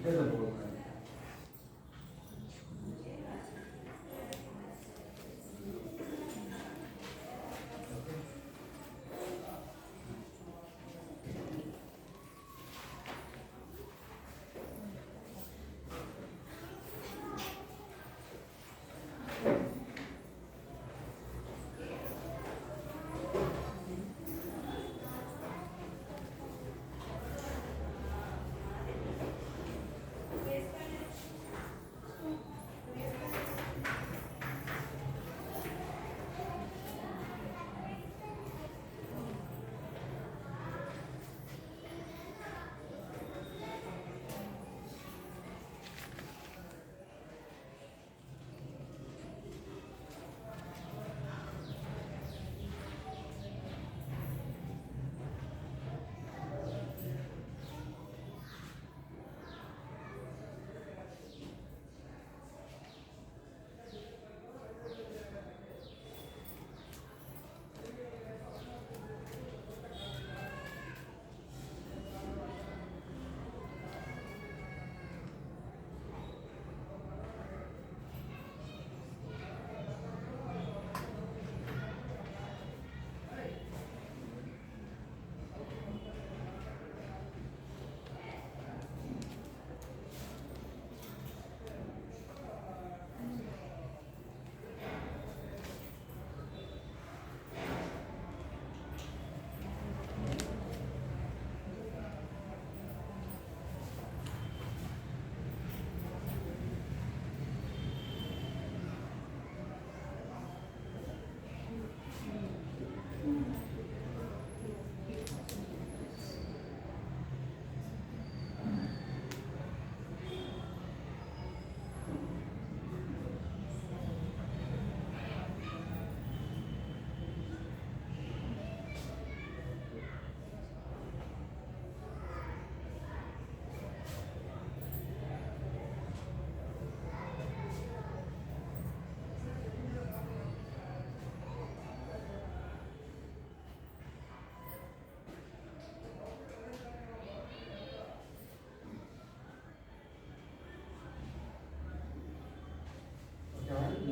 నిద్రపోతుంది.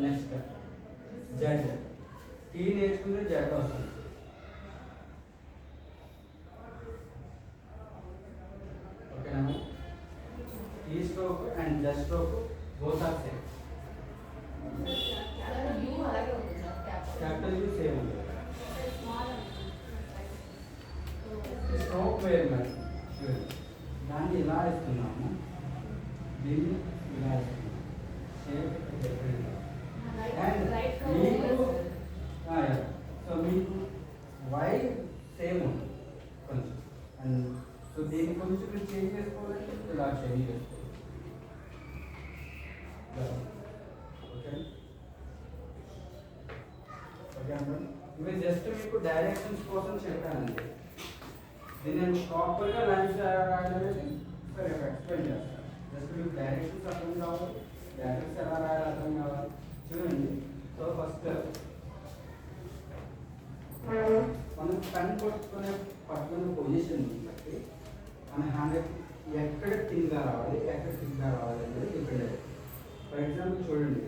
Next Z. T నేర్చుకుంటే Z వస్తుంది. ఓకేనా? T stroke and Z stroke both are same. Capital U same ఉంటుంది. స్ట్రోక్ వేరు మరి. దాన్ని ఇలా ఇస్తున్నాము, దీన్ని ఇలా ఇస్తున్నాము. Shape different. అండ్ మీకు సో మీకు వై సేమ్ ఉంటుంది కొంచెం. అండ్ సో దీన్ని కొంచెం మీరు చేంజ్ చేసుకోవాలంటే ఇలా చేంజ్ చేసుకోవాలి. ఓకే ఓకే అన్న. మీరు జస్ట్ మీకు డైరెక్షన్స్ కోసం చెప్పానండి. దీన్ని నేను ప్రాపర్గా లైన్స్ రాయాలనేది సరే ఎక్స్ప్లెయిన్ చేస్తాను. జస్ట్ మీకు డైరెక్షన్స్ అర్థం కావాలి, డైరెక్షన్స్ ఎలా రాయాలి అర్థం కావాలి. చూడండి. సో ఫస్ట్ మనం పెన్ పట్టుకునే పొజిషన్ బట్టి మన హ్యాండ్ ఎక్కడ థిన్గా రావాలి, ఎక్కడ థిన్గా రావాలి అనేది డిపెండ్ అవుతుంది. ఫర్ ఎగ్జాంపుల్ చూడండి,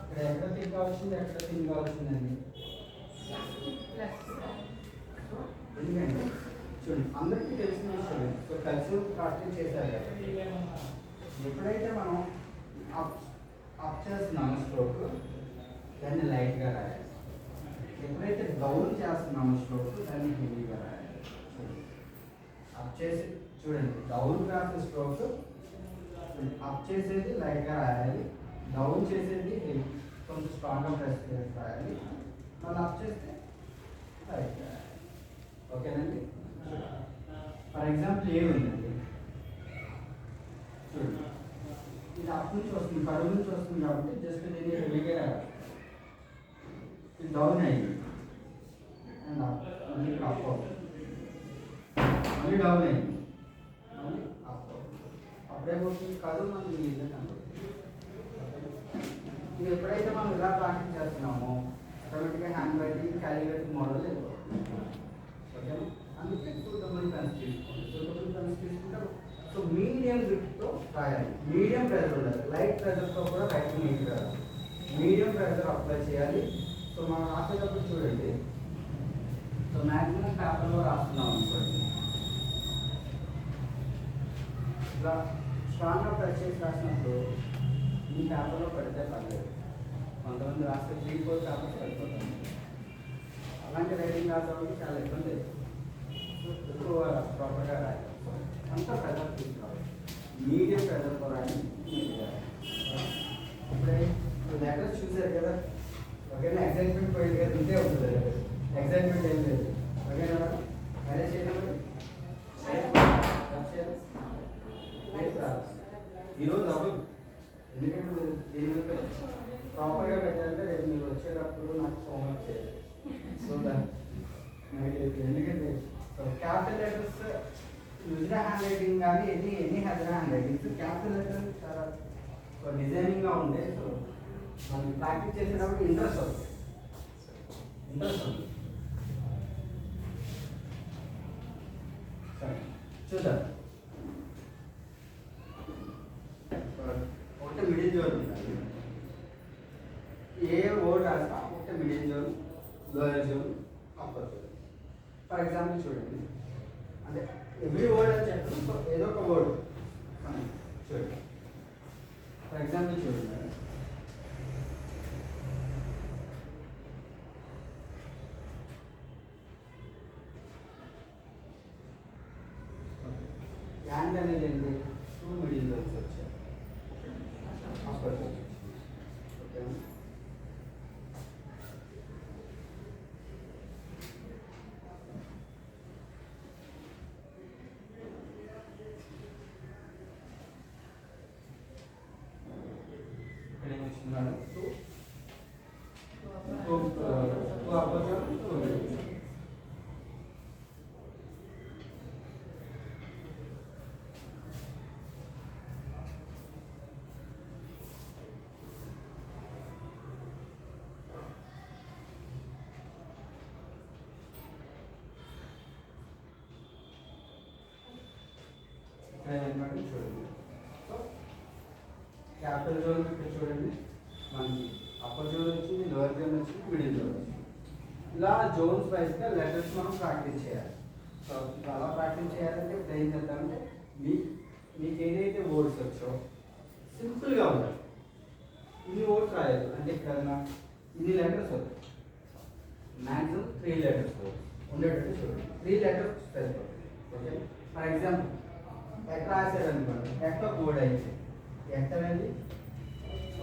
ఇక్కడ ఎక్కడ థిన్ కావాల్సింది, ఎక్కడ థిన్ కావాల్సిందండి. ఎందుకంటే చూడండి, అందరికీ తెలిసిన విషయం. సో కలిసి ప్రాక్టీస్ చేశారు కదా. ఎప్పుడైతే మనం అప్ చేస్తున్నామో స్ట్రోక్, దాన్ని లైట్గా రాయాలి. ఎప్పుడైతే డౌన్ చేస్తున్నామో స్ట్రోక్, దాన్ని హెవీగా రాయాలి. అప్ చేసి చూడండి, డౌన్ రాసిన స్ట్రోక్ అప్ చేసేది లైట్గా రాయాలి, డౌన్ చేసేది కొంచెం స్ట్రాంగ్గా ప్రెస్ చేసి రాయాలి, మళ్ళీ అప్ చేస్తే లైట్గా రాయాలి. ఓకేనండి. ఫర్ ఎగ్జాంపుల్ ఏముందండి, చూడండి, ఇది అప్ నుంచి వస్తుంది, కరువు నుంచి వస్తుంది కాబట్టి జస్ట్ దీన్ని హెవీగా రాయాలి. ఇది డౌన్ అయింది అండ్ అప్, మళ్ళీ అప్ అవుతుంది, మళ్ళీ డౌన్ అయింది, మళ్ళీ అప్ అవుతుంది. అప్పుడే పోతుంది కరువు మనకి ఈజీగా కనబడుతుంది. ఇది ఎప్పుడైతే మనం ఇలా ప్రాక్టీస్ చేస్తున్నామో ఆటోమేటిక్గా హ్యాండ్ రైటింగ్ క్యాలిగ్రఫీ మోడల్ వెళ్ళిపోతుంది. ఓకేనా? అందుకే సూటబుల్ పెన్స్ తీసుకోండి. సూటబుల్ పెన్స్ తీసుకుంటారు. సో మీడియం గ్రిప్తో రాయాలి. మీడియం ప్రెజర్ ఉండాలి. లైట్ ప్రెజర్తో కూడా రైటింగ్ నీట్గా రాయాలి. మీడియం ప్రెజర్ అప్లై చేయాలి. సో మనం రాసేటప్పుడు చూడండి. సో మ్యాక్సిమం పేపర్లో రాస్తున్నాం అనుకోండి, ఇలా స్ట్రాంగ్గా ప్రెస్ చేసి రాసినప్పుడు ఈ పేపర్లో పెడితే పర్లేదు. కొంతమంది రాస్తే 3-4 పేపర్స్ పడిపోతాయి. అలాంటి రైటింగ్ రాసేవాళ్ళకి చాలా ఇబ్బంది అవుతుంది. ఎక్కువ ప్రాపర్గా రాయాలి. అంతా ప్రెజర్ తీసుకోవాలి. మీడియం ప్రెజర్తో రాయాలి. ఇప్పుడే లెటర్స్ చూసారు కదా, ఓకేనా? ఎగ్జైట్మెంట్ పోయింది కదా, ఇంతే ఉంటుంది. ఎగ్జైట్మెంట్ ఏం లేదు. ఓకేనా? మేనేజ్ చేయడం ఈరోజు అవ్వదు. ఎందుకంటే మీరు దీని మీద ప్రాపర్గా పెట్టాలంటే రేపు మీరు వచ్చేటప్పుడు నాకు హోంవర్క్ చేయాలి. సో ఎందుకంటే క్యాపిటల్ లెటర్స్ యుజ్రా హ్యాండ్ రైటింగ్ కానీ any Heather hand writings capital letters చాలా డిజైనింగ్గా ఉంటాయి. సో మనం ప్రాక్టీస్ చేసేటప్పుడు ఇంట్రెస్ట్ వస్తుంది. సరే చూద్దాం. ఒకటి మిడిల్ జోన్ ఉండాలి. ఏ వర్డ్ రాస్తా ఒకటి middle zone, lower zone, upper zone. For example చూడండి, అంటే ఎవ్రీ వర్డ్ అని చెప్పడం ఏదో ఒక వర్డ్ చూడండి. ఫర్ ఎగ్జాంపుల్ చూడండి, యాండ్ అనేది ఏంటి? 2 మిడిల్ జోన్స్ వచ్చాయి. Upper zone. ఓకే, ఇక్కడ ఏమొచ్చిందంటే 2 అప్పర్ జోన్, 2 మిడిల్ జోన్. చూడండి, సో క్యాపిటల్ జోన్ ఇక్కడ చూడండి, మనకి అప్పర్ జోన్ వచ్చింది, లోయర్ జోన్ వచ్చింది, మిడిల్ జోన్ వచ్చింది. ఇలా జోన్స్ వైజ్గా లెటర్స్ మనం ప్రాక్టీస్ చేయాలి. సో అలా ప్రాక్టీస్ చేయాలంటే ఇప్పుడు ఏం చేద్దామంటే మీకు ఏదైతే వర్డ్స్ వచ్చో సింపుల్గా ఉండాలి. ఇన్ని వర్డ్స్ రాయదు. అంటే ఇక్కడ ఇన్ని లెటర్స్ వస్తాయి, మ్యాక్సిమం 3 లెటర్స్ ఉండేటట్టు చూడండి. 3 లెటర్స్ సరిపోతుంది. ఓకే, ఫర్ ఎగ్జాంపుల్ ఎట్ రాశారు అనుకోండి, ఎట్ ఒక వర్డ్ అయిపోయింది. ఎట్ అనేది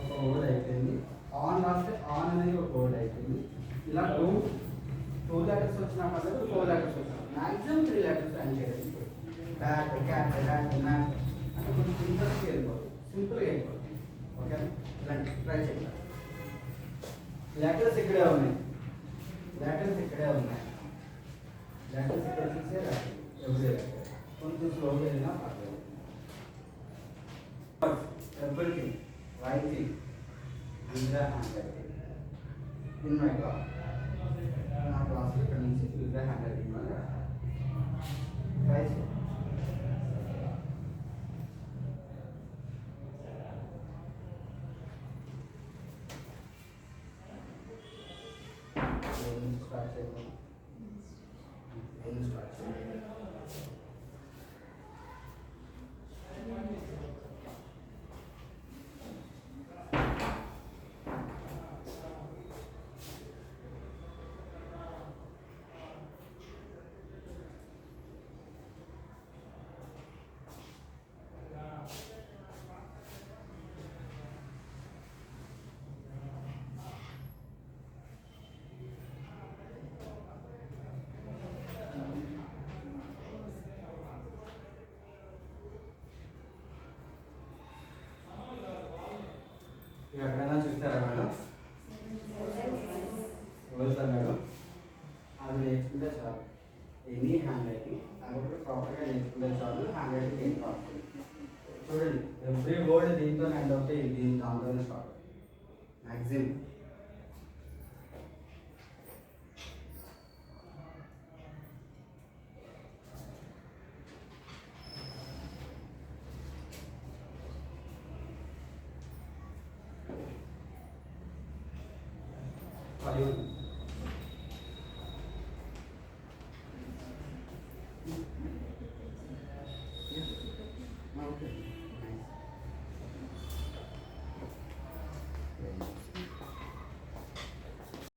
ఒక వర్డ్ అయిపోయింది. ఆన్ రాస్తే ఆన్ అనేది ఒక వర్డ్ అయిపోయింది. ఇలా 2 లెటర్స్ వచ్చినా పర్లేదు, 4 లెటర్స్ వచ్చినా మ్యాక్సిమం 3 లెటర్స్ అని చేయాలి. బ్యాట్, క్యాట్, బ్యాట్, మ్యాట్ అంటే కొంచెం ఇంట్రెస్ట్గా వెళ్ళిపోతుంది, సింపుల్గా వెళ్ళిపోతుంది. ఓకే, ఇలాంటి ట్రై చేయాలి. లెటర్స్ ఇక్కడే ఉన్నాయి, లెటర్స్ ఇక్కడే ఉన్నాయి, లెటర్స్ ఇక్కడ చూసే రాయాలి. ఎవ్రీ లెటర్ కొంచెం స్లోగా వెళ్ళినా పర్లేదు. ఎవ్రీథింగ్ రైటింగ్ యుజ్రా handwriting in my class. నా క్లాస్లో ఇక్కడ నుంచి యుజ్రా హ్యాండ్ రైటింగ్ వల్ల ట్రై చేయాలి. స్టార్ట్ చేయాలి. ఎక్కడైనా చూస్తారా మేడం? వెళ్తాను మేడం. అది నేర్చుకుంటే చాలు. ఎనీ హ్యాండ్ రైటింగ్ అది ప్రాపర్గా నేర్చుకుంటే చాలు. హ్యాండ్ రైటింగ్ ఏం ప్రాబ్లం చూడండి, ఎవ్రీ వర్డ్ దీంతో ఎండ్ అవుతాయి, దీని దాంతోనే స్టార్ట్. మ్యాక్సిమం. Valeu.